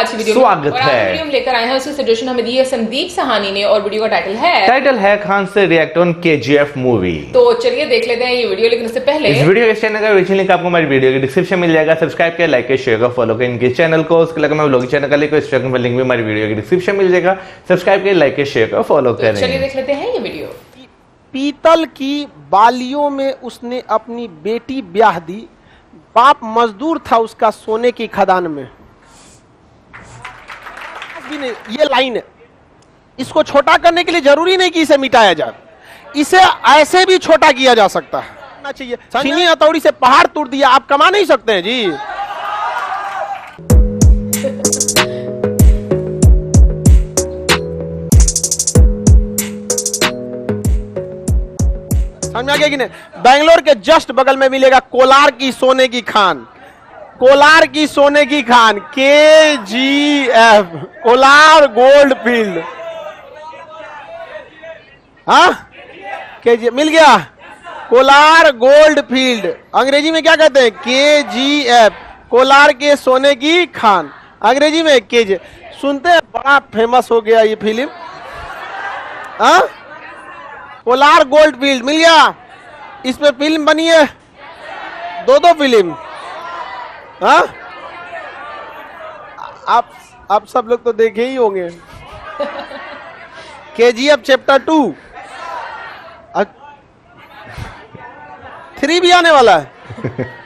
आज की वीडियो स्वागत है। वीडियो में लेकर आए हैं, उसकी सजेशन हमें दी है संदीप सहानी ने और वीडियो का टाइटल है खान से रिएक्ट ऑन केजीएफ मूवी। तो चलिए देख लेते हैं ये वीडियो, लेकिन उससे पहले इस वीडियो के चैनल का विजिट लिंक आपको हमारी वीडियो के डिस्क्रिप्शन में मिल जाएगा। सब्सक्राइब किया, लाइक किया, शेयर कर, फॉलो कर इनके चैनल को। उसके अलावा मैं व्लॉगिंग चैनल का लिंक भी हमारी वीडियो के डिस्क्रिप्शन में मिल जाएगा। सब्सक्राइब किया, लाइक किया, शेयर कर, फॉलो करें। चलिए देख लेते हैं ये वीडियो। पीतल की बालियों में उसने अपनी बेटी ब्याह दी, बाप मजदूर था उसका सोने की खदान में। ये लाइन है, इसको छोटा करने के लिए जरूरी नहीं कि इसे मिटाया जाए, इसे ऐसे भी छोटा किया जा सकता है। चाहिए चीनी हथौड़ी से पहाड़ तोड़ दिया, आप कमा नहीं सकते हैं जी। समझ में आ गया कि नहीं? बेंगलोर के जस्ट बगल में मिलेगा कोलार की सोने की खान, कोलार की सोने की Khan, KGF, Kolar gold field. हाँ, KGF मिल गया, कोलार गोल्ड फील्ड। अंग्रेजी में क्या कहते हैं? KGF, कोलार के सोने की खान। अंग्रेजी में KGF सुनते हैं, बड़ा फेमस हो गया ये फिल्म। हाँ, कोलार गोल्ड फील्ड मिल गया। इस पे फिल्म बनी है, दो फिल्म। हाँ, आप सब लोग तो देखे ही होंगे। KGF चैप्टर 2, 3 भी आने वाला है।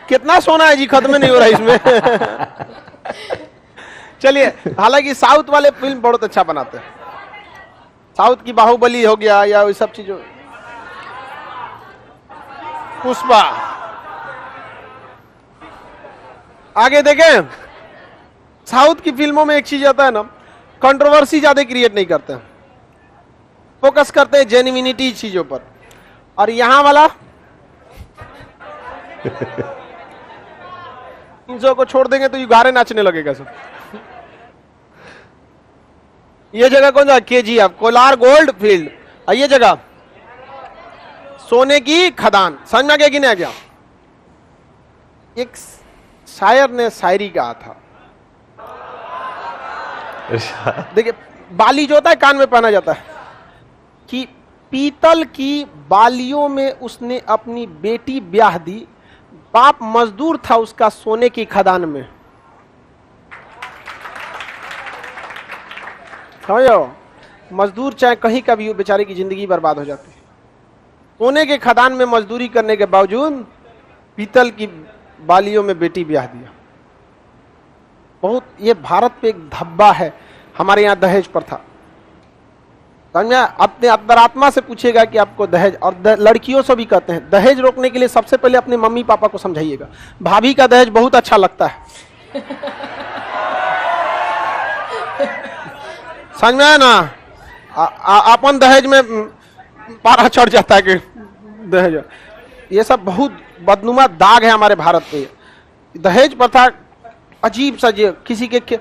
कितना सोना है जी, खत्म नहीं हो रहा इसमें। चलिए, हालांकि साउथ वाले फिल्म बहुत अच्छा बनाते हैं। साउथ की बाहुबली हो गया या वही सब चीजों, पुष्पा। आगे देखें, साउथ की फिल्मों में एक चीज आता है ना, कंट्रोवर्सी ज्यादा क्रिएट नहीं करते हैं, फोकस करते हैं जेन्युइनिटी चीजों पर। और यहां वाला 300 को छोड़ देंगे तो युगारे नाचने लगेगा सब। ये जगह कौन सा? KGF, Kolar gold field. और ये जगह सोने की खदान। समझ में आ गया कि नहीं आ गया? एक शायर ने शायरी कहा था, देखिए, बाली जो होता है कान में पहना जाता है, कि पीतल की बालियों में उसने अपनी बेटी ब्याह दी, बाप मजदूर था उसका सोने की खदान में। समझो, मजदूर चाहे कहीं का भी हो, बेचारे की जिंदगी बर्बाद हो जाती है। सोने के खदान में मजदूरी करने के बावजूद पीतल की बालियों में बेटी ब्याह दिया। बहुत, ये भारत पे एक धब्बा है। हमारे यहाँ दहेज प्रथा, समझा? अपने अंतरात्मा से पूछेगा कि आपको दहेज, और लड़कियों से भी कहते हैं, दहेज रोकने के लिए सबसे पहले अपने मम्मी पापा को समझाइएगा। भाभी का दहेज बहुत अच्छा लगता है। समझ में आया ना? अपन दहेज में पारा चढ़ जाता है कि दहेज, ये सब बहुत बदनुमा दाग है हमारे भारत पे। दहेज प्रथा अजीब सा, किसी के,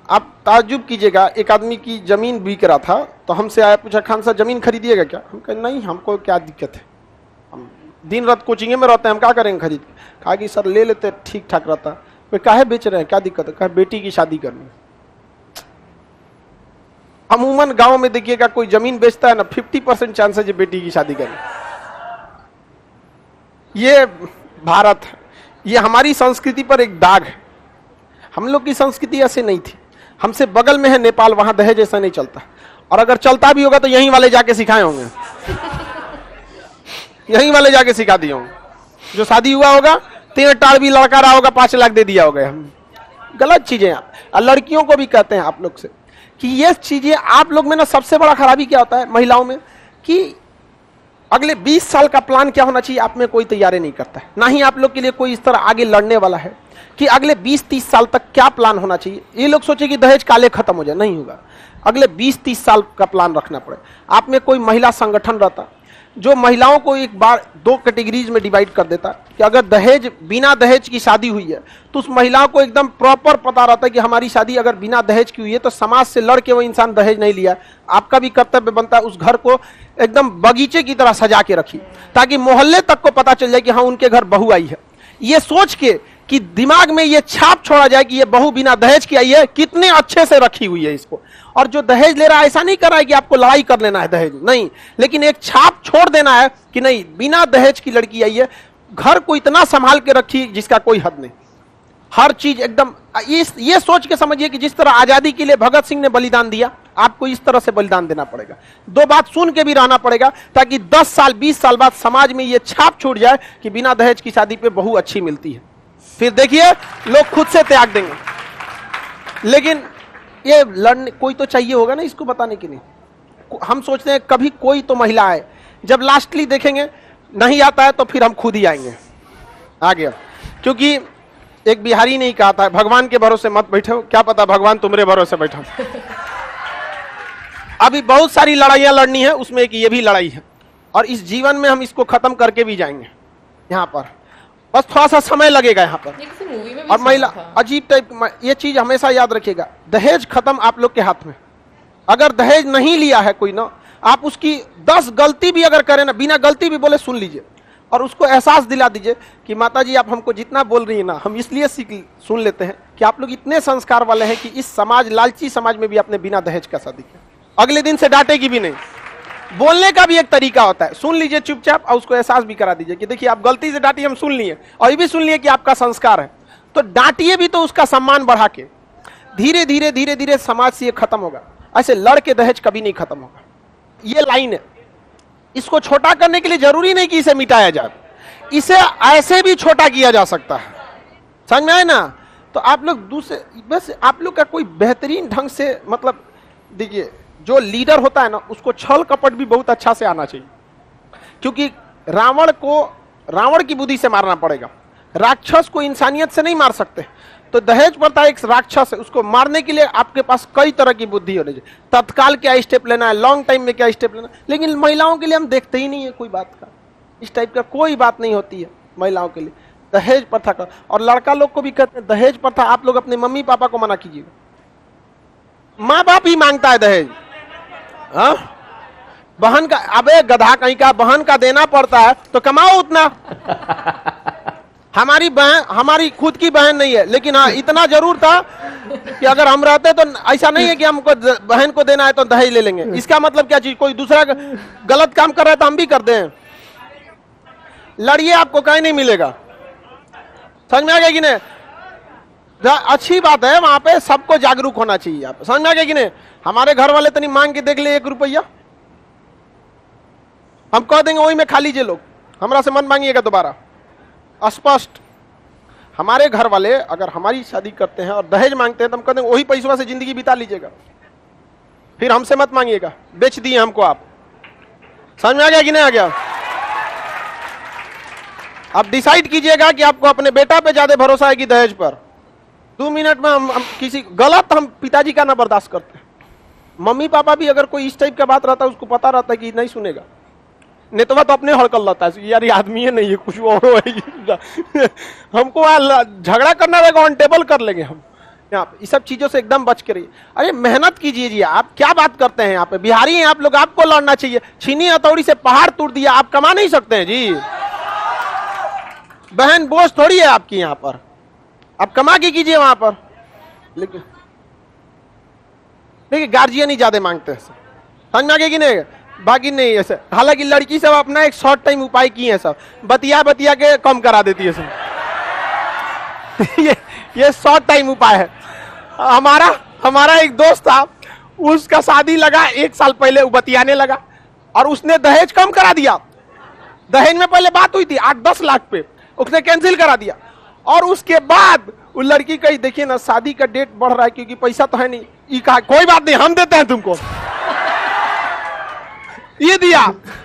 आप ताज्जुब कीजिएगा, एक आदमी की जमीन बिक रहा था तो हमसे आया, पूछा, खान साहब जमीन खरीदिएगा क्या? हम कहे नहीं, हमको क्या दिक्कत है, हम दिन रात कोचिंग में रहते हैं, हम क्या करेंगे खरीद के? कहा कि सर ले लेते, ठीक ठाक रहता। वे काहे बेच रहे हैं, क्या दिक्कत है? कहा बेटी की शादी करनी। अमूमन गांव में देखिएगा, कोई जमीन बेचता है ना, 50% चांस है जो बेटी की शादी करे। ये भारत है, ये हमारी संस्कृति पर एक दाग है। हम लोग की संस्कृति ऐसे नहीं थी। हमसे बगल में है नेपाल, वहां दहेज ऐसा नहीं चलता, और अगर चलता भी होगा तो यहीं वाले जाके सिखाए होंगे। यहीं वाले जाके सिखा दिए होंगे। जो शादी हुआ होगा, 3 टार भी लड़का रहा होगा, 5 लाख दे दिया होगा। गलत चीजें। और लड़कियों को भी कहते हैं आप लोग से कि ये चीजें, आप लोग में ना सबसे बड़ा खराबी क्या होता है महिलाओं में, कि अगले 20 साल का प्लान क्या होना चाहिए, आप में कोई तैयारी नहीं करता है। ना ही आप लोग के लिए कोई इस तरह आगे लड़ने वाला है कि अगले 20-30 साल तक क्या प्लान होना चाहिए। ये लोग सोचे कि दहेज काले खत्म हो जाए, नहीं होगा। अगले 20-30 साल का प्लान रखना पड़े। आप में कोई महिला संगठन रहता जो महिलाओं को एक बार 2 कैटेगरीज में डिवाइड कर देता कि अगर दहेज, बिना दहेज की शादी हुई है तो उस महिलाओं को एकदम प्रॉपर पता रहता है कि हमारी शादी अगर बिना दहेज की हुई है तो समाज से लड़ के वो इंसान दहेज नहीं लिया। आपका भी कर्तव्य बनता है उस घर को एकदम बगीचे की तरह सजा के रखी ताकि मोहल्ले तक को पता चल जाए कि हाँ उनके घर बहू आई है। ये सोच के कि दिमाग में ये छाप छोड़ा जाए कि ये बहू बिना दहेज की आई है, कितने अच्छे से रखी हुई है इसको। और जो दहेज ले रहा है ऐसा नहीं कर रहा है कि आपको लड़ाई कर लेना है दहेज, नहीं, लेकिन एक छाप छोड़ देना है कि नहीं बिना दहेज की लड़की आई है, घर को इतना संभाल के रखी जिसका कोई हद नहीं, हर चीज एकदम ये सोच के समझिए कि जिस तरह आजादी के लिए भगत सिंह ने बलिदान दिया, आपको इस तरह से बलिदान देना पड़ेगा। दो बात सुन के भी रहना पड़ेगा ताकि 10 साल 20 साल बाद समाज में ये छाप छूट जाए कि बिना दहेज की शादी पे बहू अच्छी मिलती है। फिर देखिए लोग खुद से त्याग देंगे। लेकिन ये लड़ने कोई तो चाहिए होगा ना इसको बताने के लिए। हम सोचते हैं कभी कोई तो महिला आए, जब लास्टली देखेंगे नहीं आता है तो फिर हम खुद ही आएंगे। आ गया, क्योंकि एक बिहारी ने ही कहा था भगवान के भरोसे मत बैठो, क्या पता भगवान तुम्हारे भरोसे बैठो। अभी बहुत सारी लड़ाइयां लड़नी है, उसमें एक ये भी लड़ाई है और इस जीवन में हम इसको खत्म करके भी जाएंगे। यहाँ पर बस थोड़ा सा समय लगेगा यहाँ पर। मूवी में और महिला अजीब टाइप, ये चीज हमेशा याद रखिएगा, दहेज खत्म आप लोग के हाथ में। अगर दहेज नहीं लिया है कोई ना, आप उसकी 10 गलती भी अगर करें ना, बिना गलती भी बोले सुन लीजिए और उसको एहसास दिला दीजिए कि माता जी आप हमको जितना बोल रही है ना, हम इसलिए सुन लेते हैं कि आप लोग इतने संस्कार वाले हैं कि इस समाज, लालची समाज में भी आपने बिना दहेज का शादी किया। अगले दिन से डांटेगी भी नहीं। बोलने का भी एक तरीका होता है, सुन लीजिए चुपचाप और उसको एहसास भी करा दीजिए कि देखिए आप गलती से डांटी, हम सुन लिए और ये भी सुन लिए कि आपका संस्कार है, तो डांटिए भी तो उसका सम्मान बढ़ा के। धीरे धीरे धीरे धीरे समाज से ये खत्म होगा। ऐसे लड़ के दहेज कभी नहीं खत्म होगा। ये लाइन है, इसको छोटा करने के लिए जरूरी नहीं कि इसे मिटाया जाए, इसे ऐसे भी छोटा किया जा सकता है। समझ में आए ना? तो आप लोग दूसरे, बस आप लोग का कोई बेहतरीन ढंग से, मतलब देखिए जो लीडर होता है ना उसको छल कपट भी बहुत अच्छा से आना चाहिए, क्योंकि रावण को रावण की बुद्धि से मारना पड़ेगा, राक्षस को इंसानियत से नहीं मार सकते। तो दहेज प्रथा एक राक्षस है, उसको मारने के लिए आपके पास कई तरह की बुद्धि होनी चाहिए। तत्काल क्या स्टेप लेना है, लॉन्ग टाइम में क्या स्टेप लेना है, लेकिन महिलाओं के लिए हम देखते ही नहीं है कोई बात का, इस टाइप का कोई बात नहीं होती है महिलाओं के लिए दहेज प्रथा का। और लड़का लोग को भी कहते हैं दहेज प्रथा आप लोग अपने मम्मी पापा को मना कीजिएगा, माँ बाप ही मांगता है दहेज। हाँ, बहन का, अबे गधा कहीं का, बहन का देना पड़ता है तो कमाओ उतना। हमारी बहन, हमारी खुद की बहन नहीं है, लेकिन हाँ इतना जरूर था कि अगर हम रहते तो ऐसा नहीं है कि हमको बहन को देना है तो दहेज ले लेंगे। इसका मतलब क्या चीज, कोई दूसरा गलत काम कर रहा है तो हम भी कर दें। लड़िए, आपको कहीं नहीं मिलेगा। समझ में आ गया कि नहीं? अच्छी बात है, वहां पे सबको जागरूक होना चाहिए। आप समझ में आ गया कि नहीं? हमारे घर वाले तनी मांग के देख ले 1 रुपया, हम कह देंगे वही में खा लीजिए लोग, हमरा से मन मांगिएगा दोबारा। स्पष्ट, हमारे घर वाले अगर हमारी शादी करते हैं और दहेज मांगते हैं तो हम कहते हैं वही पैसों से जिंदगी बिता लीजिएगा, फिर हमसे मत मांगिएगा, बेच दिए हमको आप। समझ में आ गया कि नहीं आ गया? अब डिसाइड कीजिएगा कि आपको अपने बेटा पे ज्यादा भरोसा है कि दहेज पर। 2 मिनट में हम किसी गलत, हम पिताजी का ना बर्दाश्त करते हैं। मम्मी पापा भी अगर कोई इस टाइप का बात रहता है उसको पता रहता है कि नहीं सुनेगा, नेतवा तो अपने हड़कल रहता है, यार ये आदमी है नहीं है कुछ और है। हमको झगड़ा करना रहेगा, ऑन टेबल कर लेंगे हम। यहाँ पे इस सब चीजों से एकदम बच के रहिए। अरे मेहनत कीजिए जी, आप क्या बात करते हैं? यहाँ पे बिहारी हैं आप लोग, आपको लड़ना चाहिए। छीनी हथौड़ी से पहाड़ तोड़ दिया, आप कमा नहीं सकते हैं जी। बहन बोझ थोड़ी है आपकी, यहाँ पर आप कमा के कीजिए वहां पर। लेकिन देखिए गार्जियन ही ज्यादा मांगते हैं, समझ में आ गया कि नहीं? बाकी नहीं ऐसे। हालांकि लड़की सब अपना एक शॉर्ट टाइम उपाय किए हैं, सब बतिया बतिया के कम करा देती है सब। ये शॉर्ट टाइम उपाय है। हमारा एक दोस्त था, उसका शादी लगा 1 साल पहले, वो बतियाने लगा और उसने दहेज कम करा दिया। दहेज में पहले बात हुई थी 8-10 लाख पे, उसने कैंसिल करा दिया। और उसके बाद वो लड़की कही देखिए ना शादी का डेट बढ़ रहा है क्योंकि पैसा तो है नहीं। ये कहा कोई बात नहीं, हम देते हैं तुमको। ये दिया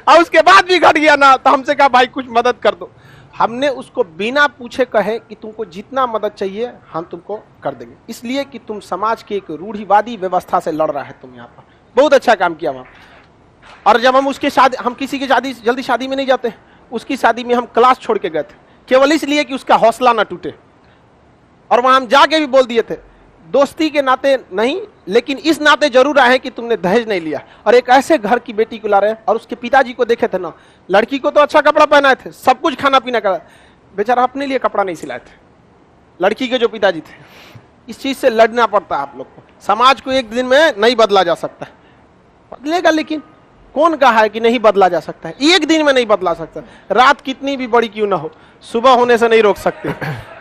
और उसके बाद भी घट गया ना, तो हमसे कहा भाई कुछ मदद कर दो। हमने उसको बिना पूछे कहे कि तुमको जितना मदद चाहिए हम तुमको कर देंगे, इसलिए कि तुम समाज की एक रूढ़िवादी व्यवस्था से लड़ रहा है। तुम यहाँ पर बहुत अच्छा काम किया वहां। और जब हम उसके शादी, हम किसी की शादी जल्दी शादी में नहीं जाते, उसकी शादी में हम क्लास छोड़ के गए थे केवल इसलिए कि उसका हौसला ना टूटे। और वहां हम जाके भी बोल दिए थे दोस्ती के नाते नहीं, लेकिन इस नाते जरूर आए कि तुमने दहेज नहीं लिया। और एक ऐसे घर की बेटी को ला रहे हैं। और उसके पिताजी को देखे थे ना, लड़की को तो अच्छा कपड़ा पहनाए थे, सब कुछ खाना पीना करा, बेचारा अपने लिए कपड़ा नहीं सिलाए थे। लड़की के जो पिताजी थे, इस चीज से लड़ना पड़ता है आप लोग को। समाज को एक दिन में नहीं बदला जा सकता है, बदलेगा, लेकिन कौन कहा है कि नहीं बदला जा सकता है? एक दिन में नहीं बदला सकता। रात कितनी भी बड़ी क्यों ना हो, सुबह होने से नहीं रोक सकते।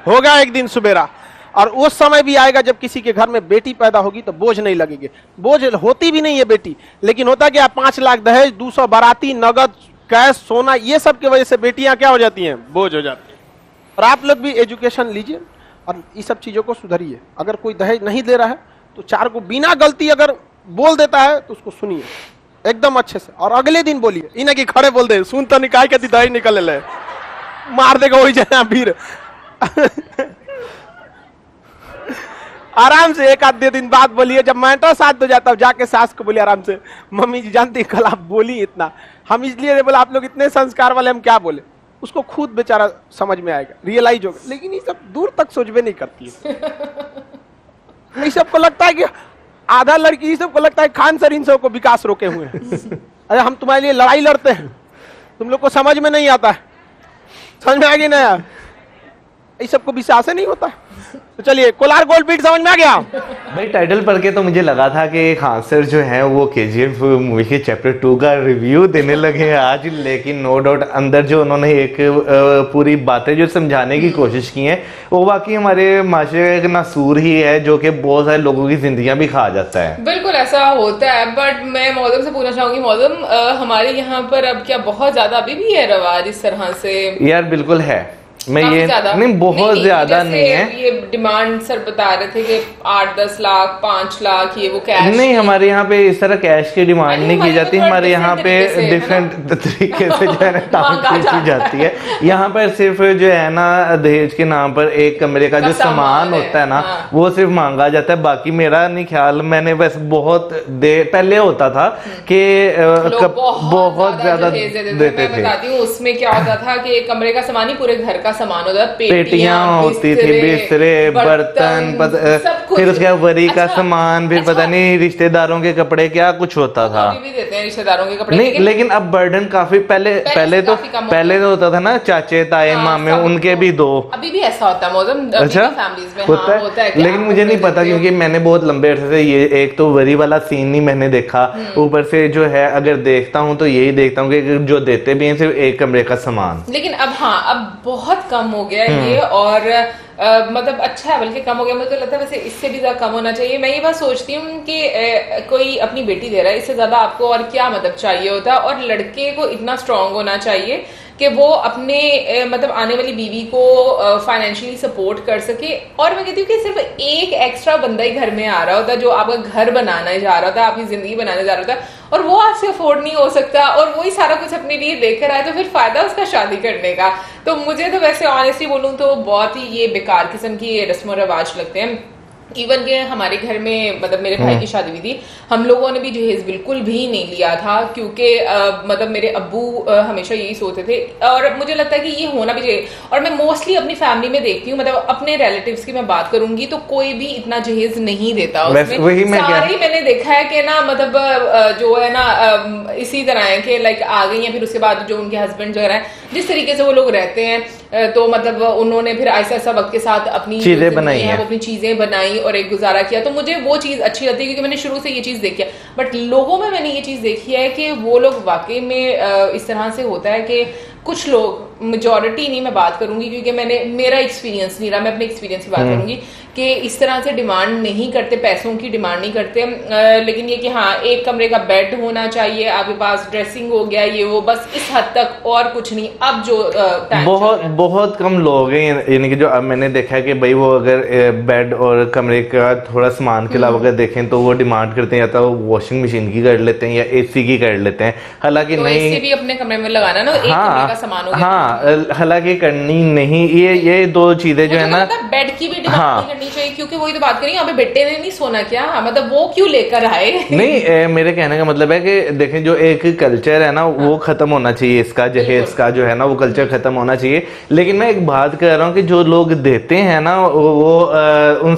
होगा एक दिन सुबेरा, और वो समय भी आएगा जब किसी के घर में बेटी पैदा होगी तो बोझ नहीं लगेंगे। बोझ होती भी नहीं है बेटी, लेकिन होता क्या, 5 लाख दहेज, 200 बाराती, नगद, कैश, सोना, ये सब की वजह से बेटियां क्या हो जाती हैं, बोझ हो जाती हैं। और आप लोग भी एजुकेशन लीजिए और इस सब चीजों को सुधरिए। अगर कोई दहेज नहीं दे रहा है तो 4 को बिना गलती अगर बोल देता है तो उसको सुनिए एकदम अच्छे से, और अगले दिन बोलिए, इन्हें कि खड़े बोल दे, सुन तो निकाय के दहेज निकल ले, मार देगा वही जाए फिर। आराम से 1-2 दिन बाद बोलिए, जब मैटर साथ हो जाता, जाके सास को बोलिए आराम से, मम्मी जी जानती कल आप बोली इतना, हम इसलिए बोला आप लोग इतने संस्कार वाले, हम क्या बोले। उसको खुद बेचारा समझ में आएगा, रियलाइज होगा, लेकिन ये सब दूर तक सोचबे नहीं करती है। ये सबको लगता है कि आधा लड़की, ये सबको लगता है खान सर इन सबको विकास रोके हुए हैं। अरे हम तुम्हारे लिए लड़ाई लड़ते हैं, तुम लोग को समझ में नहीं आता है, समझ में आ गई ना, ये सबको विश्वास नहीं होता। तो चलिए, कोलार गोल्डफील्ड समझ में आ गया भाई। टाइटल पढ़ के तो मुझे लगा था कि खान सर जो है वो KGF मूवी के चैप्टर 2 का रिव्यू देने लगे हैं आज, लेकिन नो डाउट अंदर जो उन्होंने एक पूरी बातें जो समझाने की कोशिश की हैं, वो वाकई हमारे माशरे का एक नासूर ही है जो कि बहुत सारे लोगों की जिंदगियां भी खा जाता है। बिल्कुल ऐसा होता है, बट मैं मौजम से पूछना चाहूंगी, मौजम हमारे यहाँ पर अब क्या बहुत ज्यादा अभी भी है रवाज इस तरह से? यार बिल्कुल है, मैं ये नहीं, बहुत ज्यादा नहीं है। ये डिमांड सर बता रहे थे कि 8-10 लाख 5 लाख ये वो कैश नहीं, हमारे यहाँ पे इस तरह कैश की डिमांड नहीं की जाती। हमारे यहाँ पे डिफरेंट तरीके से जो है ना टांग खींची जाती है। यहाँ पर सिर्फ जो है ना दहेज के नाम पर एक कमरे का जो सामान होता है ना, वो सिर्फ मांगा जाता है। बाकी मेरा नहीं ख्याल, मैंने बस बहुत देर पहले होता था कि बहुत ज्यादा देते थे। बताती हूँ उसमें क्या होता था कि एक कमरे का सामान ही पूरे घर का सामान होता था, पेटियां होती थी, बिस्तरे, बर्तन, फिर उसके बाद वरी का सामान, फिर पता नहीं रिश्तेदारों के कपड़े, क्या कुछ होता था। अभी भी देते हैं रिश्तेदारों के कपड़े, नहीं, लेकिन अब बर्डन काफी पहले तो होता था ना, चाचे ताए मामे उनके भी दो। अभी भी ऐसा होता है मौजम, अच्छा होता है, लेकिन मुझे नहीं पता क्योंकि मैंने बहुत लंबे अरसे से ये एक तो वरी वाला सीन नहीं मैंने देखा। ऊपर से जो है अगर देखता हूँ तो यही देखता हूँ कि जो देते भी हैं सिर्फ एक कमरे का सामान। लेकिन अब अब बहुत कम हो गया ये, और मतलब अच्छा है, बल्कि कम हो गया। मुझे लगता है वैसे इससे भी ज्यादा कम होना चाहिए। मैं ये बात सोचती हूँ कि कोई अपनी बेटी दे रहा है, इससे ज्यादा आपको और क्या मतलब चाहिए होता है। और लड़के को इतना स्ट्रांग होना चाहिए कि वो अपने मतलब आने वाली बीवी को फाइनेंशियली सपोर्ट कर सके। और मैं कहती हूँ कि सिर्फ एक एक्स्ट्रा बंदा ही घर में आ रहा होता है जो आपका घर बनाने जा रहा था, आपकी जिंदगी बनाने जा रहा था, और वो आपसे अफोर्ड नहीं हो सकता, और वही सारा कुछ अपने लिए लेकर आए, तो फिर फायदा उसका शादी करने का। तो मुझे तो वैसे ऑनेस्टली बोलूँ तो बहुत ही ये बेकार किस्म की रस्म रवाज लगते हैं। इवन के हमारे घर में मतलब मेरे भाई की शादी हुई थी, हम लोगों ने भी जहेज बिल्कुल भी नहीं लिया था, क्योंकि मतलब मेरे अब्बू हमेशा यही सोचते थे, और मुझे लगता है कि ये होना भी चाहिए। और मैं मोस्टली अपनी फैमिली में देखती हूँ, मतलब अपने रिलेटिव्स की मैं बात करूंगी तो कोई भी इतना जहेज नहीं देता उसमें। सारे मैंने देखा है कि ना मतलब जो है ना इसी तरह है कि लाइक आ गई है, फिर उसके बाद जो उनके हस्बैंड जो है जिस तरीके से वो लोग रहते हैं, तो मतलब उन्होंने फिर ऐसा ऐसा वक्त के साथ अपनी चीजें बनाई हैं, वो अपनी चीजें बनाई और एक गुजारा किया। तो मुझे वो चीज अच्छी लगती है क्योंकि मैंने शुरू से ये चीज देखी है। बट लोगों में मैंने ये चीज देखी है कि वो लोग वाकई में इस तरह से होता है कि कुछ लोग, मेजॉरिटी नहीं मैं बात करूंगी क्योंकि मेरा एक्सपीरियंस नहीं रहा, मैं अपने एक्सपीरियंस की बात करूंगी कि इस तरह से डिमांड नहीं करते, पैसों की डिमांड नहीं करते। लेकिन ये कि हाँ एक कमरे का बेड होना चाहिए, आपके पास ड्रेसिंग हो गया, ये वो, बस इस हद तक और कुछ नहीं। अब जो बहुत कम लोग हैं, यानी कि जो अब मैंने देखा है कि भाई वो अगर बेड और कमरे का थोड़ा सामान के अलावा अगर देखें तो वो डिमांड करते हैं या तो वॉशिंग मशीन की कर लेते हैं या AC की कर लेते हैं। हालांकि तो नहीं, भी अपने कमरे में लगाना ना, एक कमरे का सामान हो गया। हाँ, हालांकि करनी नहीं, ये दो चीजें जो है ना, बेड की भी डिमांड नहीं करनी चाहिए, क्योंकि वही तो बात करें, यहाँ पे बेटे ने नहीं सोना क्या, मतलब वो क्यों लेकर आए? नहीं, मेरे कहने का मतलब है कि देखें, जो एक कल्चर है ना वो खत्म होना चाहिए, इसका जहेज का जो है ना वो कल्चर खत्म होना चाहिए। लेकिन मैं एक बात कर रहा हूँ कि जो लोग देते हैं ना वो उन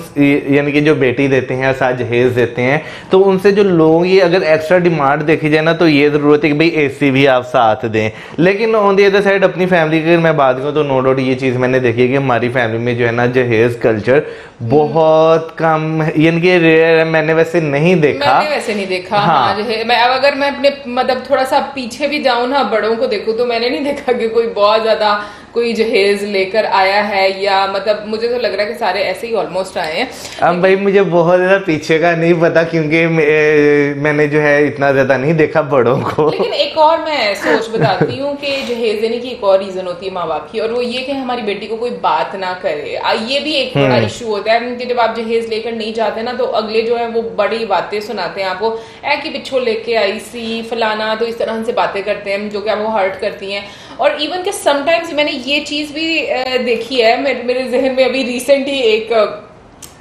यानी कि जो बेटी देते हैं या साथ जहेज देते हैं, तो उनसे जो लोग ये अगर एक्स्ट्रा डिमांड देखी जाए ना, तो ये जरूरत है कि भाई एसी भी आप साथ दें। लेकिन ऑन दी अदर साइड अपनी फैमिली की अगर मैं बात करूँ तो नो डाउट ये चीज मैंने देखी है कि हमारी फैमिली में जो है ना जहेज कल्चर बहुत कम, यानी कि रेयर है, मैंने वैसे नहीं देखा। मैंने वैसे नहीं देखा। हाँ, जो है अगर मैं अपने मतलब थोड़ा सा पीछे भी जाऊं ना, बड़ों को देखूं, तो मैंने नहीं देखा कि कोई बहुत ज्यादा कोई जहेज लेकर आया है, या मतलब मुझे तो लग रहा है कि सारे ऐसे ही ऑलमोस्ट आए हैं। अब भाई मुझे बहुत ज्यादा पीछे का नहीं पता, क्योंकि मैंने जो है इतना ज्यादा नहीं देखा बड़ों को। लेकिन एक और मैं सोच बताती हूँ कि जहेज देने की एक और रीजन होती है माँ बाप की, और वो ये कि हमारी बेटी को कोई बात ना करे। ये भी एक बड़ा इशू होता है कि जब आप जहेज लेकर नहीं जाते ना, तो अगले जो है वो बड़ी बातें सुनाते हैं आपको, ऐ कि पिछो लेके आई सी फलाना, तो इस तरह से बातें करते हैं जो कि आपको हर्ट करती हैं। और इवन के समटाइम्स मैंने ये चीज भी देखी है, मेरे जहन में अभी रिसेंट ही एक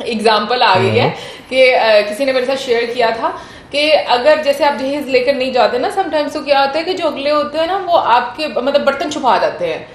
एग्जाम्पल आ गई है कि किसी ने मेरे साथ शेयर किया था कि अगर जैसे आप जहेज लेकर नहीं जाते ना, समटाइम्स तो क्या होता है कि जो अगले होते हैं ना वो आपके मतलब बर्तन छुपा देते हैं,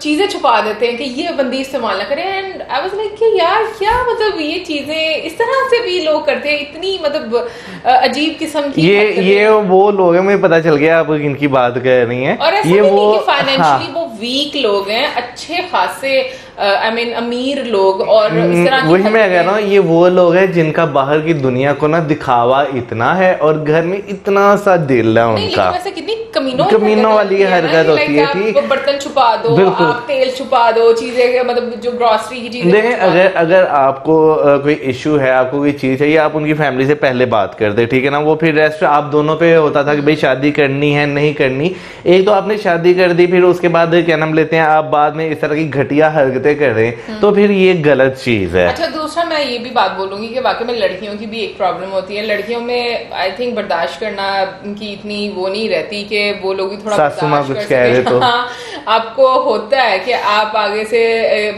चीजें छुपा देते हैं कि ये बंदी इस्तेमाल ना करें। एंड आई वाज लाइक कि यार क्या मतलब ये चीजें इस तरह से भी लोग करते हैं, इतनी मतलब अजीब किस्म की। ये वो लोग हैं, मुझे पता चल गया आप इनकी बात कर रही हैं। और ऐसा ये वो फाइनेंशियली वो वीक लोग हैं, अच्छे खासे आई मीन अमीर लोग, और इस तरह की वही मैं कह रहा हूँ, ये वो लोग हैं जिनका बाहर की दुनिया को ना दिखावा इतना है और घर में इतना सा दिल है उनका। वैसे कितनी कमीनों वाली हरकत होती है कि बर्तन छुपा दो, आप तेल छुपा दो, चीजें मतलब जो ग्रोसरी की चीजें। देखें, अगर आपको कोई इशू है, आपको कोई चीज चाहिए, आप उनकी फैमिली से पहले बात कर दे, ठीक है ना। वो फिर रेस्ट आप दोनों पे होता था कि भाई शादी करनी है नहीं करनी। एक तो आपने शादी कर दी, फिर उसके बाद क्या नाम लेते हैं आप बाद में इस तरह की घटिया हरकतें कर रहे हैं, तो फिर ये गलत चीज है। अच्छा, दूसरा मैं ये भी बात बोलूंगी कि वाकई में लड़कियों की भी एक प्रॉब्लम होती है। लड़कियों में आई थिंक बर्दाश्त करना की इतनी वो नहीं रहती कि वो लोग भी थोड़ा सासू माँ कुछ कह रहे तो हाँ, आपको होता है कि आप आगे से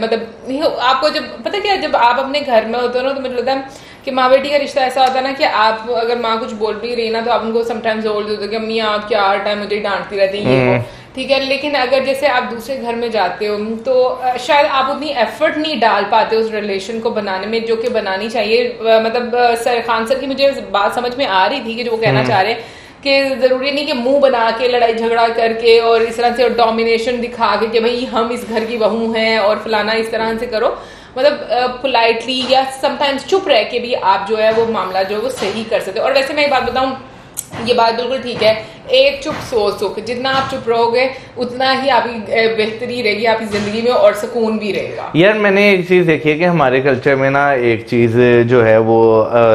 मतलब आपको जब पता क्या, जब आप अपने घर में होते हो ना, तो मुझे लगता है कि माँ बेटी का रिश्ता ऐसा होता है ना कि आप अगर माँ कुछ बोल भी रही ना, तो आप उनको समटाइम्स बोल देते हो कि अम्मी आप क्या हर टाइम मुझे डांटती रहती है, ये वो, ठीक है। लेकिन अगर जैसे आप दूसरे घर में जाते हो, तो शायद आप उतनी एफर्ट नहीं डाल पाते उस रिलेशन को बनाने में जो कि बनानी चाहिए। मतलब सर खान सर की मुझे बात समझ में आ रही थी कि जो वो कहना चाह रहे हैं कि जरूरी नहीं कि मुंह बना के लड़ाई झगड़ा करके और इस तरह से डोमिनेशन दिखा के कि भाई हम इस घर की बहू हैं और फलाना इस तरह से करो। मतलब पोलाइटली या समटाइम्स चुप रह के भी आप जो है वो मामला जो है वो सही कर सकते हो। और वैसे मैं एक बात बताऊं, ये बात बिल्कुल ठीक है, एक चुप सो सुख, जितना आप चुप रहोगे उतना ही आपकी बेहतरी रहेगी आपकी जिंदगी में और सुकून भी रहेगा। यार मैंने एक चीज देखी है कि हमारे कल्चर में ना एक चीज जो है वो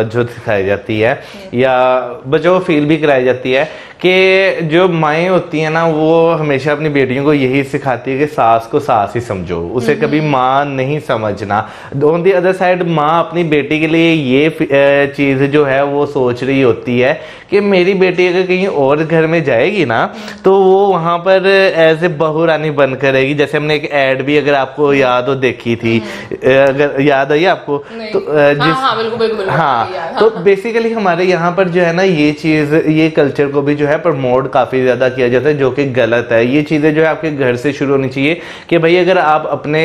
जो सिखाई जाती है या बच्चों को फील भी कराई जाती है कि जो माएँ होती हैं ना, वो हमेशा अपनी बेटियों को यही सिखाती है कि सास को सास ही समझो, उसे कभी माँ नहीं समझना। ऑन दी अदर साइड माँ अपनी बेटी के लिए ये चीज जो है वो सोच रही होती है कि मेरी बेटी अगर कहीं और घर में जाएगी ना, तो वो वहां पर एज ए बहू रानी बनकर रहेगी। जैसे हमने एक एड भी अगर आपको याद हो देखी थी, अगर याद आई आपको तो बिल्कुल तो बेसिकली हमारे यहाँ पर जो है ना ये चीज, ये कल्चर को भी जो है प्रमोट काफी ज्यादा किया जाता है, जो कि गलत है। ये चीजें जो है आपके घर से शुरू होनी चाहिए कि भाई अगर आप अपने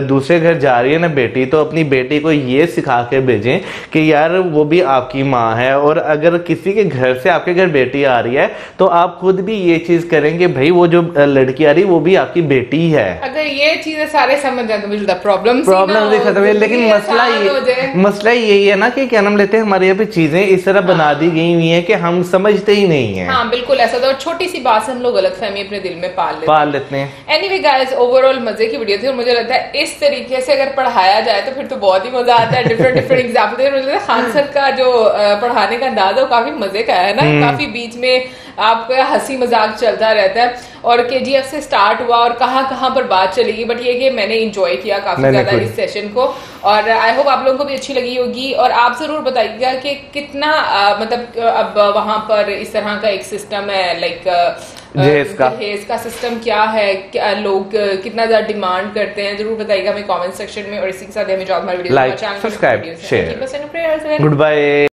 दूसरे घर जा रही है ना बेटी, तो अपनी बेटी को ये सिखा के भेजें कि यार वो भी आपकी माँ है, और अगर किसी के घर से आपके घर बेटी आ रही है तो आप खुद भी ये चीज करेंगे, भाई वो जो लड़की आ रही है वो भी आपकी बेटी है। अगर ये चीजें सारे समझ जाए तो मुझे प्रॉब्लम भी खत्म है। लेकिन मसला यही है ना कि क्या नाम लेते हैं, हमारे यहाँ पे चीजें इस तरह बना दी गई हुई है कि हम समझते ही नहीं है। हाँ बिल्कुल ऐसा था, और छोटी सी बात से हम लोग गलतफहमी अपने दिल में पाल लेते हैं। एनीवे गाइस, ओवरऑल मजे की वीडियो थी, और मुझे लगता है इस तरीके से अगर पढ़ाया जाए तो फिर तो बहुत ही मजा आता है। डिफरेंट एग्जाम्पल थे। मुझे खान सर का जो पढ़ाने का अंदाज है वो काफी मजे का है ना, काफी बीच में आपका हंसी मजाक चलता रहता है, और KGF से स्टार्ट हुआ और कहाँ पर बात चलेगी, बट ये कि मैंने एंजॉय किया काफी ज्यादा इस सेशन को, और आई होप आप लोगों को भी अच्छी लगी होगी। और आप जरूर बताइएगा कि कितना मतलब अब वहां पर इस तरह का एक सिस्टम है, लाइक दहेज का सिस्टम क्या है, क्या लोग कितना ज्यादा डिमांड करते हैं, जरूर बताइएगा हमें कमेंट सेक्शन में। और इसी के साथ हमें जो हमारे video like, subscribe, share, good bye.